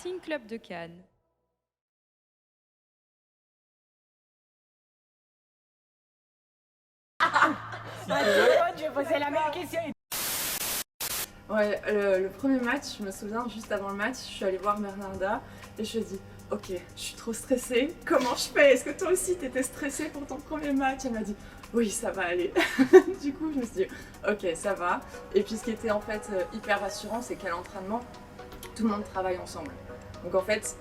Racing Club de Cannes. Je vais poser la même question. Ouais, le premier match, je me souviens, juste avant le match, je suis allée voir Bernarda et je lui ai dit « Ok, je suis trop stressée, comment je fais? Est-ce que toi aussi t'étais stressée pour ton premier match ?» Elle m'a dit « Oui, ça va aller. » Du coup, je me suis dit « Ok, ça va. » Et puis ce qui était en fait hyper rassurant, c'est qu'à l'entraînement, tout le monde travaille ensemble. Donc en fait,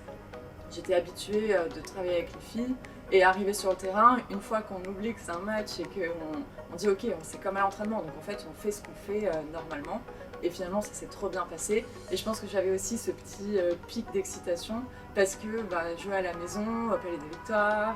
j'étais habituée de travailler avec les filles et arriver sur le terrain, une fois qu'on oublie que c'est un match et qu'on dit ok, c'est comme à l'entraînement, donc en fait on fait ce qu'on fait normalement. Et finalement ça s'est trop bien passé. Et je pense que j'avais aussi ce petit pic d'excitation parce que jouer à la maison, au Palais des Victoires,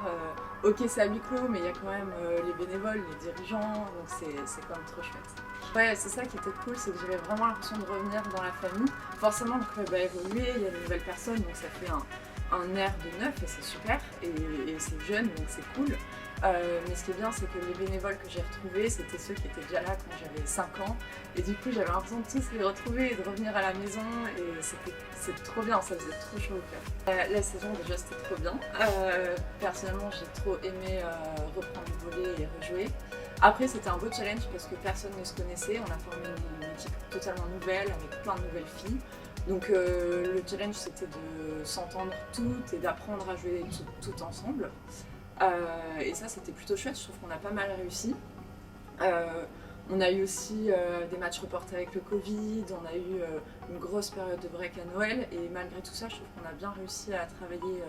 ok c'est à huis clos mais il y a quand même les bénévoles, les dirigeants, donc c'est quand même trop chouette. Ouais, c'est ça qui était cool, c'est que j'avais vraiment l'impression de revenir dans la famille. Forcément le club a évolué, il y a de nouvelles personnes, donc ça fait un air de neuf et c'est super, et c'est jeune donc c'est cool. Mais ce qui est bien, c'est que les bénévoles que j'ai retrouvés, c'était ceux qui étaient déjà là quand j'avais 5 ans. Et du coup, j'avais l'impression de tous les retrouver et de revenir à la maison. Et c'était trop bien, ça faisait trop chaud au cœur. La saison, déjà, c'était trop bien. Personnellement, j'ai trop aimé reprendre le volley et rejouer. Après, c'était un beau challenge parce que personne ne se connaissait. On a formé une équipe totalement nouvelle avec plein de nouvelles filles. Donc le challenge, c'était de s'entendre toutes et d'apprendre à jouer tout ensemble. Et ça c'était plutôt chouette, je trouve qu'on a pas mal réussi. On a eu aussi des matchs reportés avec le Covid, on a eu une grosse période de break à Noël et malgré tout ça je trouve qu'on a bien réussi à travailler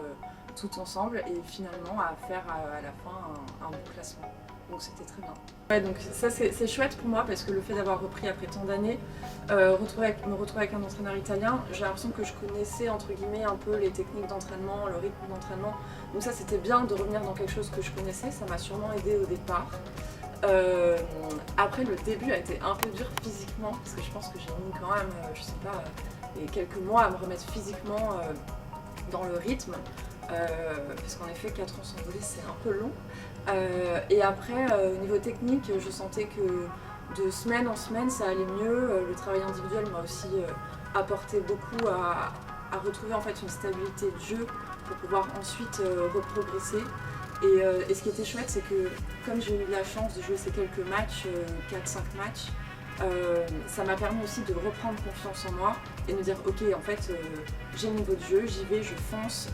tout ensemble et finalement à faire à la fin un bon classement. Donc c'était très bien. Ouais, donc ça c'est chouette pour moi parce que le fait d'avoir repris après tant d'années, me retrouver avec un entraîneur italien, j'ai l'impression que je connaissais entre guillemets un peu les techniques d'entraînement, le rythme d'entraînement. Donc ça c'était bien de revenir dans quelque chose que je connaissais, ça m'a sûrement aidé au départ. Après le début a été un peu dur physiquement parce que je pense que j'ai mis quand même, je sais pas, quelques mois à me remettre physiquement dans le rythme. Parce qu'en effet 4 ans sans volley c'est un peu long. Et après au niveau technique je sentais que de semaine en semaine ça allait mieux. Le travail individuel m'a aussi apporté beaucoup à retrouver en fait une stabilité de jeu pour pouvoir ensuite reprogresser. Et ce qui était chouette c'est que comme j'ai eu la chance de jouer ces quelques matchs, 4-5 matchs, ça m'a permis aussi de reprendre confiance en moi et de me dire ok en fait j'ai le niveau de jeu, j'y vais, je fonce,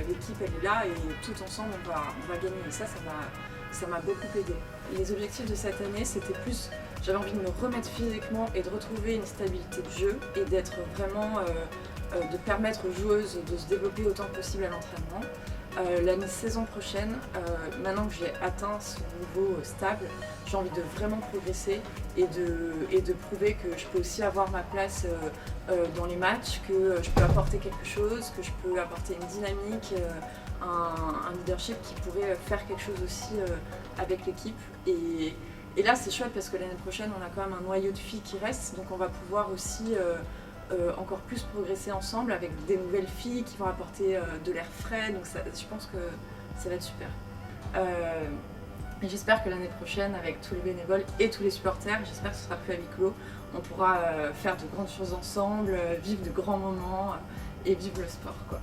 l'équipe elle est là et tout ensemble on va gagner. Et ça m'a beaucoup aidé. Les objectifs de cette année c'était plus, j'avais envie de me remettre physiquement et de retrouver une stabilité de jeu et d'être vraiment, de permettre aux joueuses de se développer autant que possible à l'entraînement. L'année saison prochaine, maintenant que j'ai atteint ce niveau stable, j'ai envie de vraiment progresser et de prouver que je peux aussi avoir ma place dans les matchs, que je peux apporter quelque chose, que je peux apporter une dynamique, un leadership qui pourrait faire quelque chose aussi avec l'équipe. Et là c'est chouette parce que l'année prochaine on a quand même un noyau de filles qui reste, donc on va pouvoir aussi encore plus progresser ensemble avec des nouvelles filles qui vont apporter de l'air frais, donc je pense que ça va être super. Et j'espère que l'année prochaine, avec tous les bénévoles et tous les supporters, j'espère que ce sera plus à huis clos, on pourra faire de grandes choses ensemble, vivre de grands moments et vivre le sport, quoi.